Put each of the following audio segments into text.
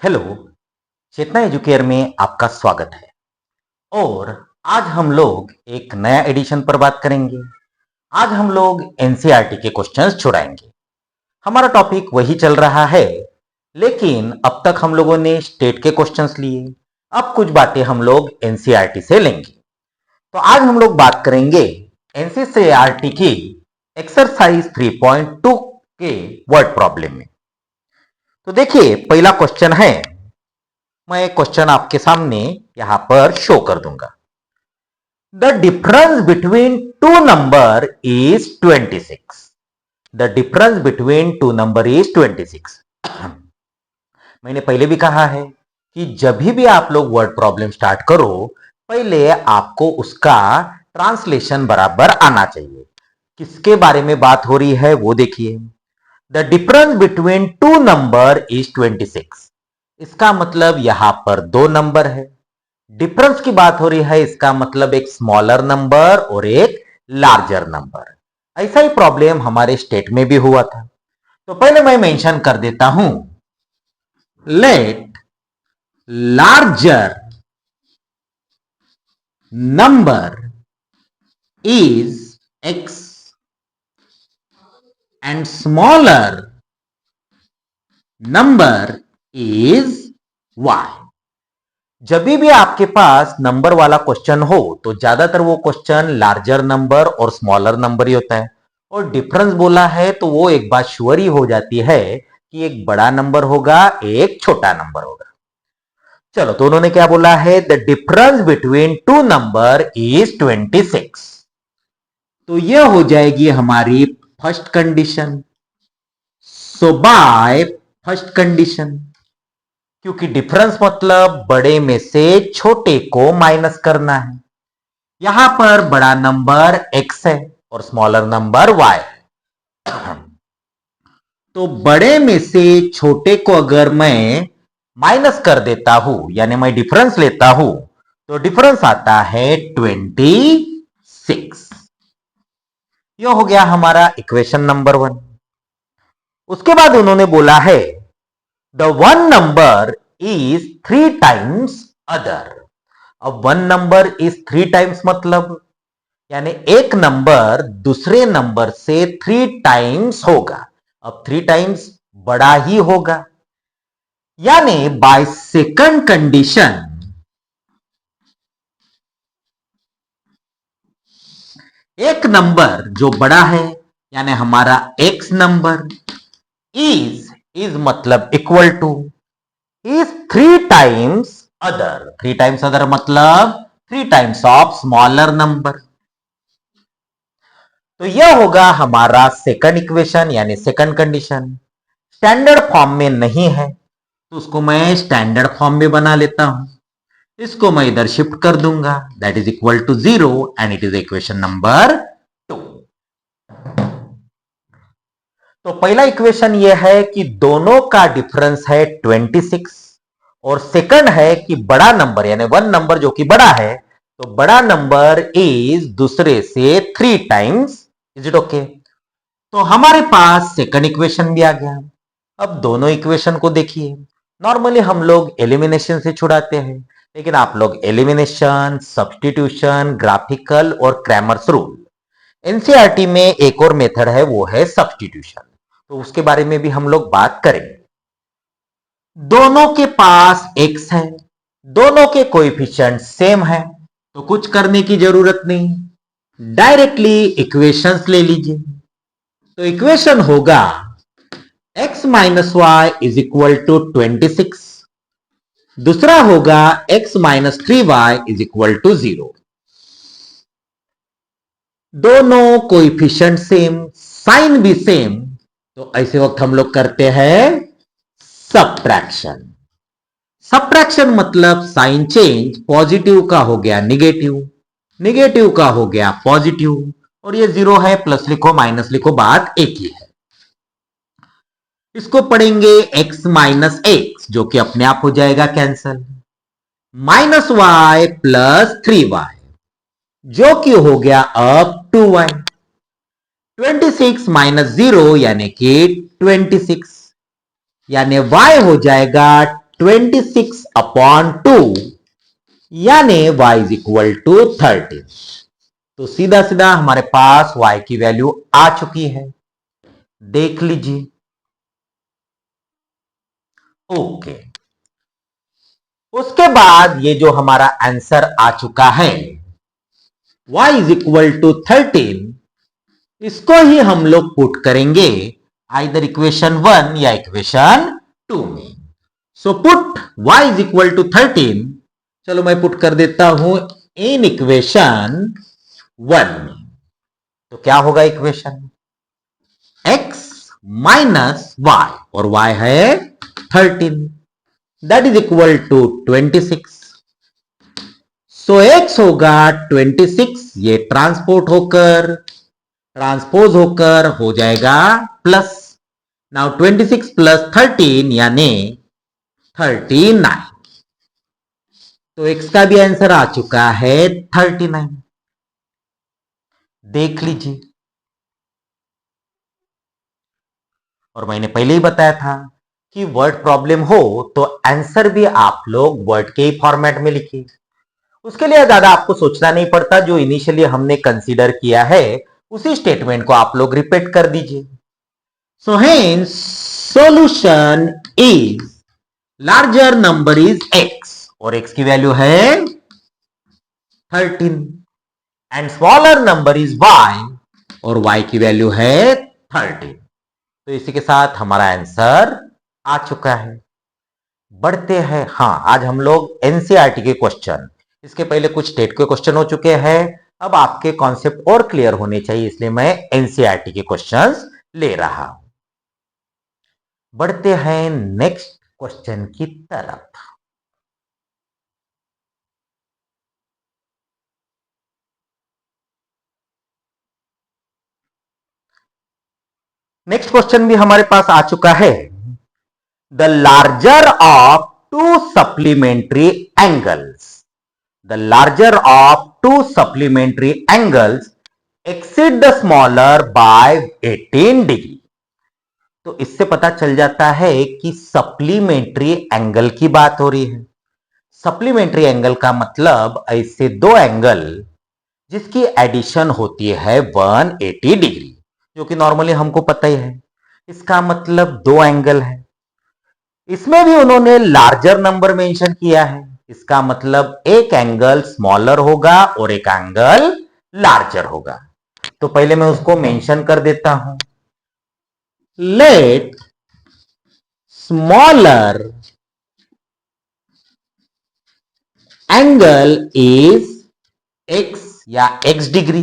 Hello, चेतना educare में आपका स्वागत है। और आज हम लोग एक नया एडिशन पर बात करेंगे। आज हम लोग एनसीईआरटी के क्वेश्चंस छुड़ाएंगे। हमारा टॉपिक वही चल रहा है, लेकिन अब तक हम लोगों ने स्टेट के क्वेश्चंस लिए। अब कुछ बातें हम लोग एनसीईआरटी से लेंगे। तो आज हम लोग बात करेंगे एनसीईआरटी की एक्सरसाइज 3.2 के वर्ड प्रॉब्लम में। तो देखिए, पहला क्वेश्चन है, मैं क्वेश्चन आपके सामने यहां पर शो कर दूंगा। The difference between two number is 26। The difference between two number is 26। मैंने पहले भी कहा है कि जब भी आप लोग वर्ड प्रॉब्लम स्टार्ट करो, पहले आपको उसका ट्रांसलेशन बराबर आना चाहिए। किसके बारे में बात हो रही है वो देखिए। The difference between two number is 26। इसका मतलब यहां पर दो नंबर है। डिफरेंस की बात हो रही है, इसका मतलब एक स्मॉलर नंबर और एक लार्जर नंबर। ऐसा ही प्रॉब्लम हमारे स्टेट में भी हुआ था। तो पहले मैं मेंशन कर देता हूं, let larger number is x and smaller number is y। जब भी आपके पास नंबर वाला क्वेश्चन हो तो ज्यादातर वो क्वेश्चन लार्जर नंबर और स्मॉलर नंबर ही होता है। और डिफरेंस बोला है तो वो एक बात श्योर ही हो जाती है कि एक बड़ा नंबर होगा, एक छोटा नंबर होगा। चलो, तो उन्होंने क्या बोला है, the difference between two number is 26। तो ये हो जाएगी हमारी first condition. So by first condition, क्योंकि डिफरेंस मतलब बड़े में से छोटे को माइनस करना है। यहां पर बड़ा नंबर x है और स्मॉलर नंबर y है। तो बड़े में से छोटे को अगर मैं माइनस कर देता हूं, यानी मैं डिफरेंस लेता हूं, तो डिफरेंस आता है 26। यह हो गया हमारा इक्वेशन नंबर 1। उसके बाद उन्होंने बोला है, the one number is 3 times other. अब वन नंबर इज 3 टाइम्स मतलब यानी एक नंबर दूसरे नंबर से 3 टाइम्स होगा। अब 3 टाइम्स बड़ा ही होगा, यानी बाय सेकंड कंडीशन एक नंबर जो बड़ा है, यानी हमारा x नंबर इज मतलब equal to is 3 times other. 3 times other मतलब 3 टाइम्स ऑफ स्मॉलर नंबर। तो यह होगा हमारा सेकंड इक्वेशन यानी सेकंड कंडीशन। स्टैंडर्ड फॉर्म में नहीं है तो उसको मैं स्टैंडर्ड फॉर्म में बना लेता हूं। इसको मैं इधर शिफ्ट कर दूंगा, that is equal to 0 and it is equation number 2। तो पहला इक्वेशन यह है कि दोनों का डिफरेंस है 26, और सेकंड है कि बड़ा नंबर यानी वन नंबर जो कि बड़ा है, तो बड़ा नंबर इज दूसरे से 3 टाइम्स। Is it okay? तो हमारे पास सेकंड इक्वेशन भी आ गया। अब दोनों इक्वेशन को देखिए। नॉर्मली हम लोग एलिमिनेशन से छुड़ाते हैं, लेकिन आप लोग एलिमिनेशन, सब्स्टिट्यूशन, ग्राफिकल और क्रैमर्स रूल, एनसीईआरटी में एक और मेथड है, वो है सब्स्टिट्यूशन। तो उसके बारे में भी हम लोग बात करेंगे। दोनों के पास x है, दोनों के कोएफिशिएंट सेम है, तो कुछ करने की जरूरत नहीं, डायरेक्टली इक्वेशंस ले लीजिए। तो इक्वेशन होगा x minus y is equal to 26। दूसरा होगा x minus 3y is equal to 0। दोनों कोएफिशिएंट सेम, साइन भी सेम, तो ऐसे वक्त हम लोग करते हैं सब्ट्रैक्शन। सब्ट्रैक्शन मतलब साइन चेंज, पॉजिटिव का हो गया निगेटिव, निगेटिव का हो गया पॉजिटिव, और ये 0 है, प्लस लिखो माइनस लिखो, बात एक ही है। इसको पढ़ेंगे x माइनस एक्स, जो कि अपने आप हो जाएगा cancel, minus Y plus 3y, जो कि हो गया अब 2y। 26 माइनस 0 यानी कि 26, यानी y हो जाएगा 26/2 यानी y इज इक्वल टू 13। तो सीधा सीधा हमारे पास y की वैल्यू आ चुकी है, देख लीजिए। ओके, उसके बाद ये जो हमारा आंसर आ चुका है y इज इक्वल टू 13, इसको ही हम लोग पुट करेंगे आइदर इक्वेशन 1 या इक्वेशन 2 में। So put y is equal to 13, चलो मैं पुट कर देता हूं इन इक्वेशन 1 में। तो क्या होगा इक्वेशन, x माइनस y, और y है 13, that is equal to 26। So x होगा 26, ये ट्रांसपोज होकर हो जाएगा प्लस। नाउ 26 प्लस 13 यानी 39। तो x का भी आंसर आ चुका है 39, देख लीजिए। और मैंने पहले ही बताया था कि वर्ड प्रॉब्लम हो तो आंसर भी आप लोग वर्ड के ही फॉर्मेट में लिखिए। उसके लिए ज्यादा आपको सोचना नहीं पड़ता, जो इनिशियली हमने कंसीडर किया है उसी स्टेटमेंट को आप लोग रिपीट कर दीजिए। So hence solution is larger number is x, और x की वैल्यू है 13, and smaller number is y, और y की वैल्यू है 13। तो इसी के साथ हमारा आंसर आ चुका है। बढ़ते हैं, हाँ आज हम लोग एनसीईआरटी के क्वेश्चन, इसके पहले कुछ स्टेट के क्वेश्चन हो चुके हैं, अब आपके कॉन्सेप्ट और क्लियर होने चाहिए, इसलिए मैं एनसीईआरटी के क्वेश्चंस ले रहा हूं। बढ़ते हैं नेक्स्ट क्वेश्चन की तरफ। नेक्स्ट क्वेश्चन भी हमारे पास आ चुका है। The larger of to supplementary angles, the larger of two supplementary angles exceed the smaller by 18 degree. तो इससे पता चल जाता है कि सप्लीमेंट्री एंगल की बात हो रही है। सप्लीमेंट्री एंगल का मतलब ऐसे दो एंगल जिसकी एडिशन होती है 180 डिग्री, जो कि नॉर्मली हमको पता ही है। इसका मतलब दो एंगल है, इसमें भी उन्होंने लार्जर नंबर मेंशन किया है, इसका मतलब एक एंगल स्मॉलर होगा और एक एंगल लार्जर होगा। तो पहले मैं उसको मेंशन कर देता हूं। Let smaller angle is x या x degree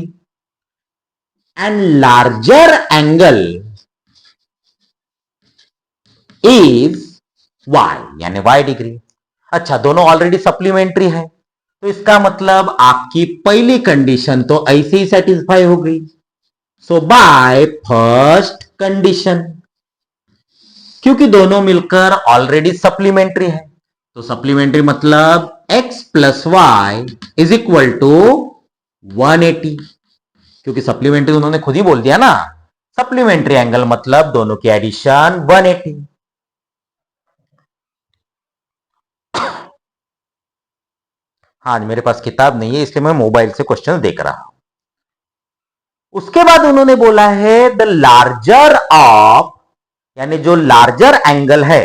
and larger angle is y यानी y डिग्री। अच्छा, दोनों ऑलरेडी सप्लीमेंट्री है, तो इसका मतलब आपकी पहली कंडीशन तो ऐसे ही सेटिस्फाई हो गई। सो बाय फर्स्ट कंडीशन, क्योंकि दोनों मिलकर ऑलरेडी सप्लीमेंट्री है, तो सप्लीमेंट्री मतलब x plus y is equal to 180, क्योंकि सप्लीमेंट्री उन्होंने खुद ही बोल दिया ना, सप्लीमेंट्री एंगल मतलब दोनों की एडिशन 180। हाँ, मेरे पास किताब नहीं है इसलिए मैं मोबाइल से क्वेश्चन देख रहा हूं। उसके बाद उन्होंने बोला है द लार्जर ऑफ, यानी जो लार्जर एंगल है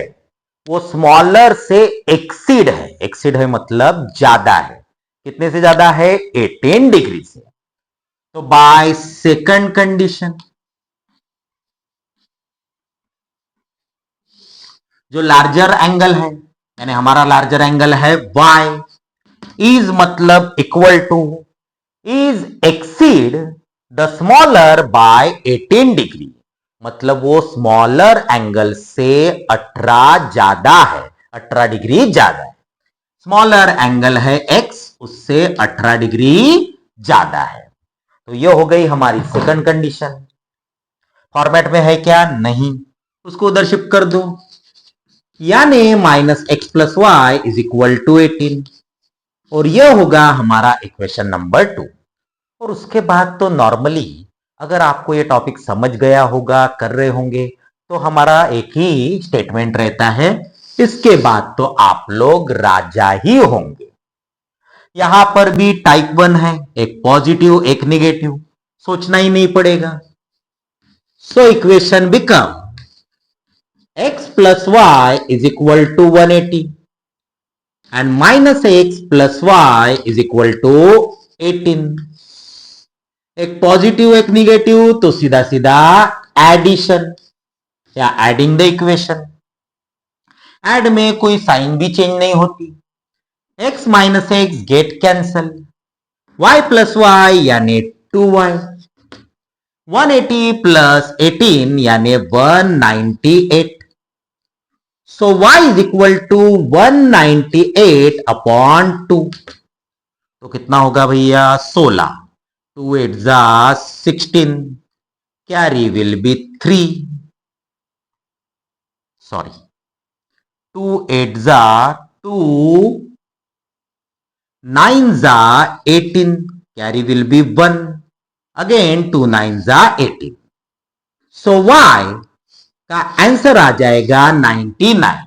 वो स्मॉलर से एक्सीड है। एक्सीड है मतलब ज्यादा है, कितने से ज्यादा है, 18 डिग्री से। तो बाय सेकंड कंडीशन, जो लार्जर एंगल है यानी हमारा लार्जर एंगल है y, इज मतलब equal to, is exceed the smaller by 18 degree, मतलब वो स्मॉलर एंगल से 18 ज्यादा है, 18 डिग्री ज्यादा है। स्मॉलर एंगल है x, उससे 18 डिग्री ज्यादा है। तो ये हो गई हमारी सेकंड कंडीशन। फॉर्मेट में है क्या, नहीं, उसको उधर शिफ्ट कर दो, यानी minus x plus y is equal to 18, और यह होगा हमारा इक्वेशन नंबर 2। और उसके बाद तो नॉर्मली अगर आपको ये टॉपिक समझ गया होगा, कर रहे होंगे, तो हमारा एक ही स्टेटमेंट रहता है इसके बाद तो आप लोग राजा ही होंगे। यहां पर भी टाइप 1 है, एक पॉजिटिव एक नेगेटिव, सोचना ही नहीं पड़ेगा। So equation become x plus y is equal to 180 and minus x plus y is equal to 18। एक पॉजिटिव एक निगेटिव तो सीधा सीधा एडिशन या एडिंग द इक्वेशन। एड में कोई साइन भी चेंज नहीं होती, x minus x get cancel, y plus y यानी 2y, 180 प्लस 18 यानी 198। So y is equal to 198 upon 2। तो कितना होगा भैया 16, 2 8 जा 16, कैरी विल बी 3, सॉरी 2 8 जा 2, 9 जा 18, कैरी विल बी 1, अगेन 2 9 जा 18। सो y का आंसर आ जाएगा 99।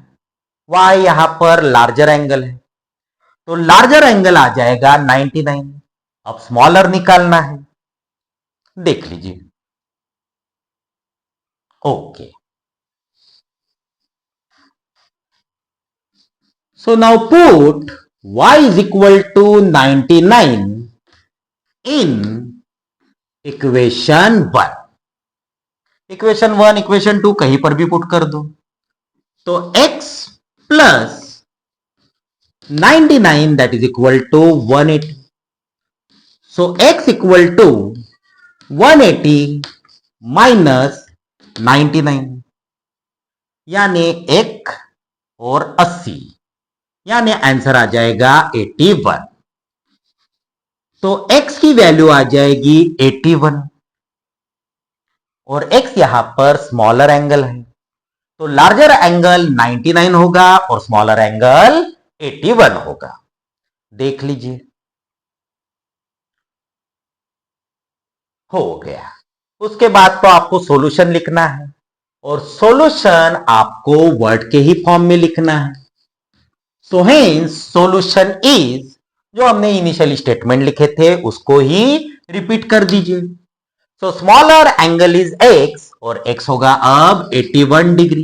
y यहां पर लार्जर एंगल है तो लार्जर एंगल आ जाएगा 99। अब स्मॉलर निकालना है, देख लीजिए। Okay, so now put y is equal to 99 in equation 1। Equation 1 equation 2 कहीं पर भी पुट कर दो। तो x plus 99 that is equal to 180। So x equal to 180 minus 99 यानी 1 और 80, यानी आंसर आ जाएगा 81। तो x की वैल्यू आ जाएगी 81 और x यहां पर स्मॉलर एंगल है तो लार्जर एंगल 99 होगा और स्मॉलर एंगल 81 होगा। देख लीजिए, हो गया। उसके बाद तो आपको सॉल्यूशन लिखना है और सॉल्यूशन आपको वर्ड के ही फॉर्म में लिखना है। सो हेंस सॉल्यूशन इज, जो हमने इनिशियल स्टेटमेंट लिखे थे उसको ही रिपीट कर दीजिए। सो स्मॉलर एंगल इज x और x होगा अब 81 degree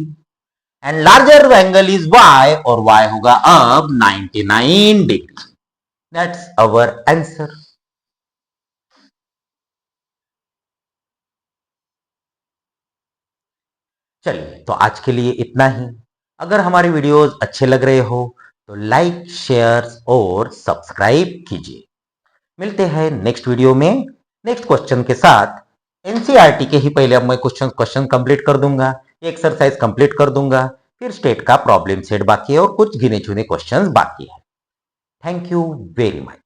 and larger angle is y और y होगा अब 99 डिग्री। That's our answer. चलिए, तो आज के लिए इतना ही। अगर हमारे वीडियोस अच्छे लग रहे हो तो लाइक शेयर और सब्सक्राइब कीजिए। मिलते हैं नेक्स्ट वीडियो में नेक्स्ट क्वेश्चन के साथ। एनसीईआरटी के ही पहले अब मैं क्वेश्चन कंप्लीट कर दूंगा, एक्सरसाइज कंप्लीट कर दूंगा, फिर स्टेट का प्रॉब्लम सेट बाकी है और कुछ गिने चुने क्वेश्चंस बाकी है। Thank you very much.